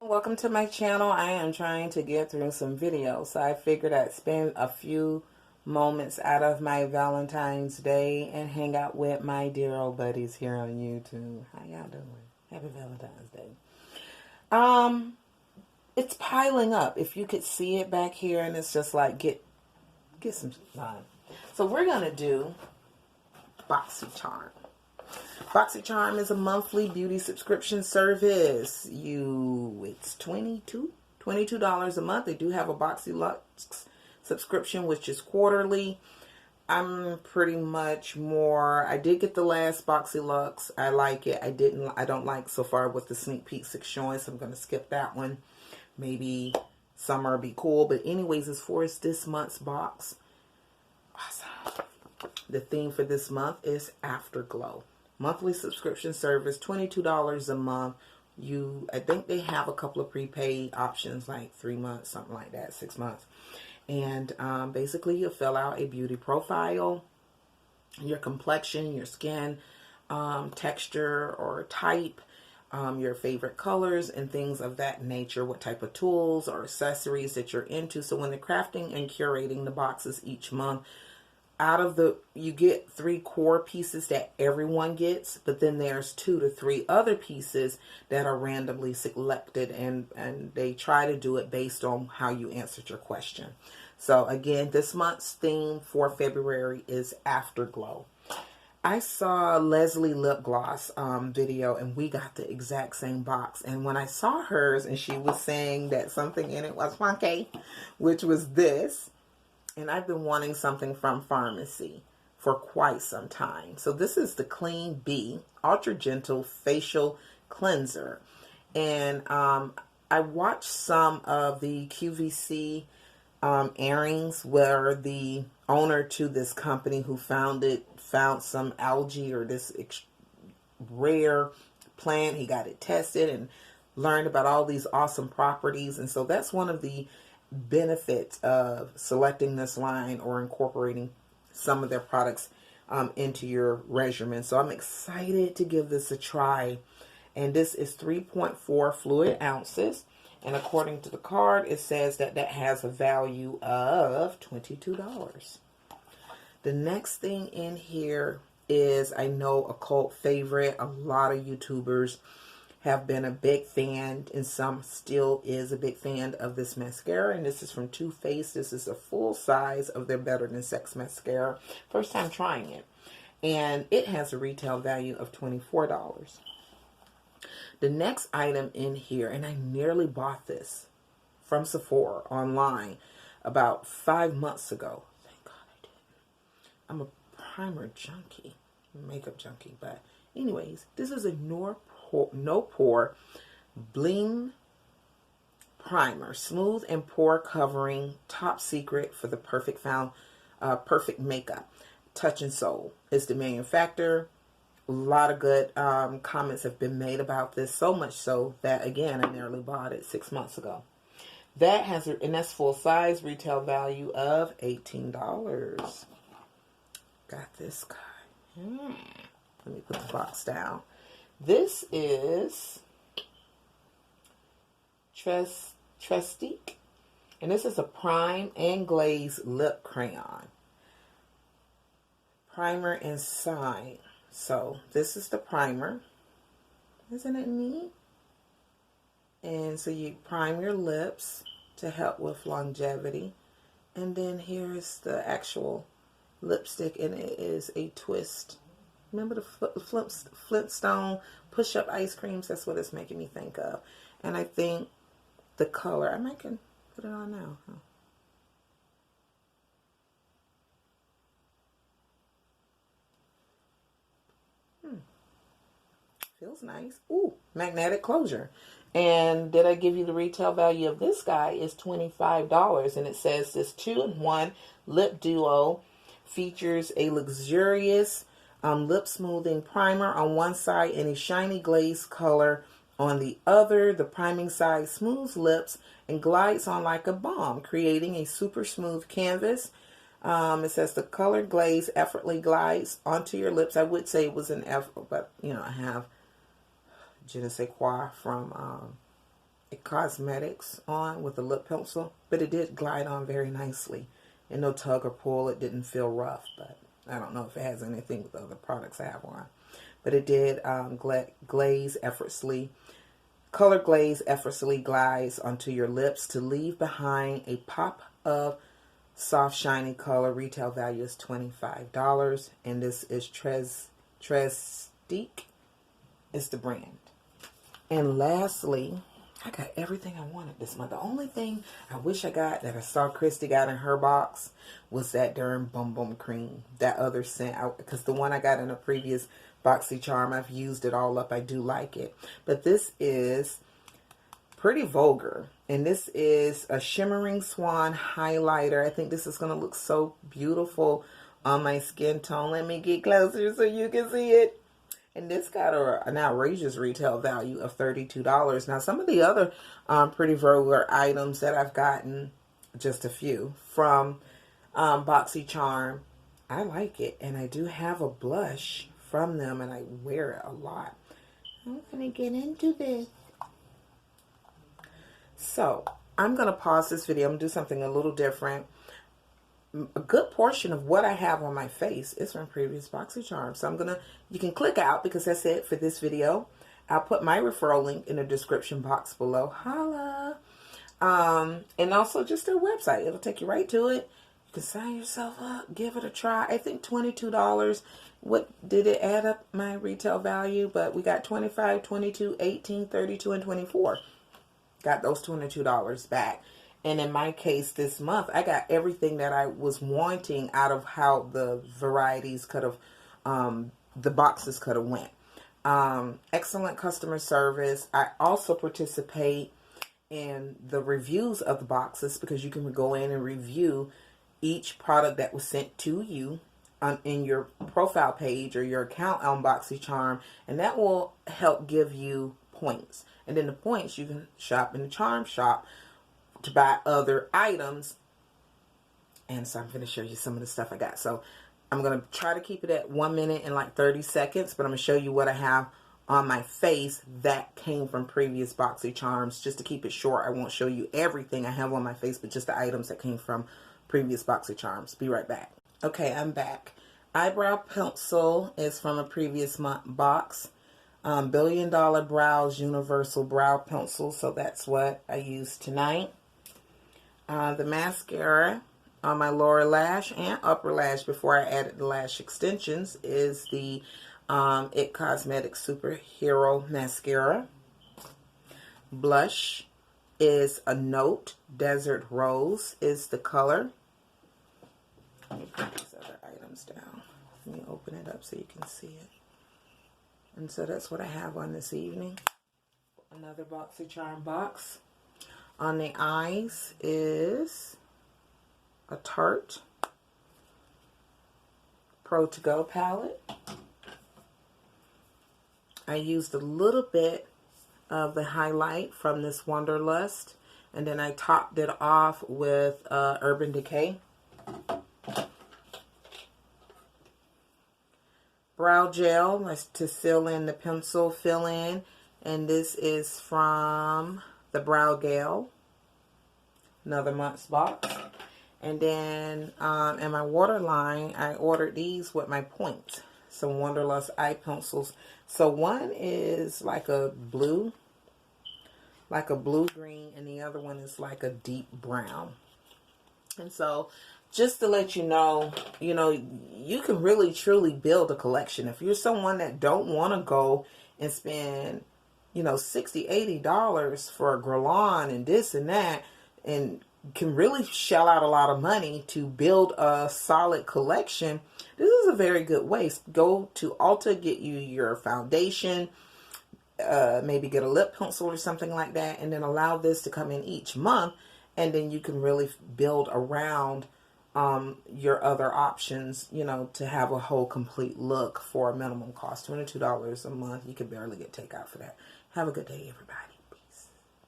Welcome to my channel. I am trying to get through some videos, so I figured I'd spend a few moments out of my Valentine's Day and hang out with my dear old buddies here on YouTube. How y'all doing? Happy Valentine's Day. It's piling up. If you could see it back here, and it's just like get some sun. So we're gonna do Boxycharm. Boxycharm is a monthly beauty subscription service. It's $22 a month. They do have a Boxylux subscription, which is quarterly. I'm pretty much more. I did get the last Boxylux. I like it. I don't like so far what the sneak peeks it's showing, so I'm going to skip that one. Maybe summer will be cool. But anyways, as far as this month's box, awesome. The theme for this month is Afterglow. Monthly subscription service, $22 a month. I think they have a couple of prepaid options, like 3 months, something like that, 6 months. And basically you fill out a beauty profile, your complexion, your skin texture or type, your favorite colors and things of that nature, what type of tools or accessories that you're into. So when they're crafting and curating the boxes each month, you get 3 core pieces that everyone gets, but then there's 2 to 3 other pieces that are randomly selected, and they try to do it based on how you answered your question. So again, this month's theme for February is Afterglow. I saw Leslie lip gloss video, and we got the exact same box. And when I saw hers, and she was saying that something in it was funky, which was this. And I've been wanting something from Farmacy for quite some time. So this is the Clean Bee Ultra Gentle Facial Cleanser. And I watched some of the QVC airings where the owner to this company who found some algae or this rare plant. He got it tested and learned about all these awesome properties. And so that's one of the benefits of selecting this line or incorporating some of their products into your regimen. So I'm excited to give this a try. And this is 3.4 fluid ounces. And according to the card, it says that has a value of $22. The next thing in here is, I know, a cult favorite. A lot of YouTubers have been a big fan, and some still is a big fan of this mascara. And this is from Too Faced. This is a full size of their Better Than Sex mascara. First time trying it. And it has a retail value of $24. The next item in here, and I nearly bought this from Sephora online about 5 months ago. Thank God I didn't. I'm a primer junkie, makeup junkie. But anyways, this is a no pore bling primer, smooth and pore covering, top secret for the perfect makeup. Touch and Soul is the manufacturer. A lot of good comments have been made about this, so much so that again I nearly bought it 6 months ago. And that's full size, retail value of $18. Got this guy. Let me put the box down. This is Trestique, and this is a prime and glaze lip crayon. Primer inside. So this is the primer. Isn't it neat? And so you prime your lips to help with longevity. And then here's the actual lipstick, and it is a twist. Remember the Flintstone push-up ice creams? That's what it's making me think of. And I think the color, I might can put it on now. Huh? Feels nice. Ooh, magnetic closure. And did I give you the retail value of this guy is $25. And it says this 2-in-1 lip duo features a luxurious lip smoothing primer on one side and a shiny glaze color on the other. The priming side smooths lips and glides on like a balm, creating a super smooth canvas. It says the colored glaze effortlessly glides onto your lips. I would say it was an effort, but you know, I have je ne sais quoi from Cosmetics on with a lip pencil, but it did glide on very nicely. And no tug or pull. It didn't feel rough, but I don't know if it has anything with the other products I have on. But it did glaze effortlessly. Color glaze effortlessly glides onto your lips to leave behind a pop of soft, shiny color. Retail value is $25. And this is Trestique is the brand. And lastly, I got everything I wanted this month. The only thing I wish I got that I saw Christy got in her box was that darn Bum Bum Cream. That other scent. Because the one I got in a previous Boxycharm, I've used it all up. I do like it. But this is pretty vulgar. And this is a Shimmering Swan highlighter. I think this is going to look so beautiful on my skin tone. Let me get closer so you can see it. And this got an outrageous retail value of $32. Now, some of the other pretty vulgar items that I've gotten, just a few, from Boxycharm, I like it. And I do have a blush from them, and I wear it a lot. I'm going to get into this. So, I'm going to pause this video. I'm going to do something a little different. A good portion of what I have on my face is from previous Boxycharm. So you can click out because that's it for this video. I'll put my referral link in the description box below. Holla! And also just their website. It'll take you right to it. You can sign yourself up. Give it a try. I think $22. What did it add up my retail value? But we got $25, $22, $18, $32, and $24. Got those $22 back. And in my case this month, I got everything that I was wanting out of how the varieties could have, the boxes could have went. Excellent customer service. I also participate in the reviews of the boxes because you can go in and review each product that was sent to you in your profile page or your account on Boxycharm. And that will help give you points. And then the points you can shop in the Charm Shop to buy other items. And so I'm going to show you some of the stuff I got. So I'm going to try to keep it at 1 minute and like 30 seconds, but I'm going to show you what I have on my face that came from previous Boxycharms. Just to keep it short, I won't show you everything I have on my face, but just the items that came from previous Boxycharms. Be right back. Okay, I'm back. Eyebrow pencil is from a previous box. $1 Billion Brows Universal Brow Pencil, so that's what I used tonight. The mascara on my lower lash and upper lash before I added the lash extensions is the It Cosmetics Superhero Mascara. Blush is a Note Desert Rose is the color. Let me put these other items down. Let me open it up so you can see it. And so that's what I have on this evening. Another Boxycharm box. On the eyes is a Tarte Pro To Go palette. I used a little bit of the highlight from this Wanderlust, and then I topped it off with Urban Decay. Brow gel to fill in the pencil fill-in, and this is from the Brow Gel, another month's box. And then in my waterline, I ordered these with my points, some Wanderlust eye pencils. So one is like a blue green, and the other one is like a deep brown. And so just to let you know, you can really truly build a collection. If you're someone that don't want to go and spend, $60, $80 for a Guerlain and this and that, and can really shell out a lot of money to build a solid collection, this is a very good way. Go to Ulta, get you your foundation, maybe get a lip pencil or something like that, and then allow this to come in each month, and then you can really build around your other options, to have a whole complete look for a minimum cost. $22 a month. You can barely get takeout for that. Have a good day, everybody.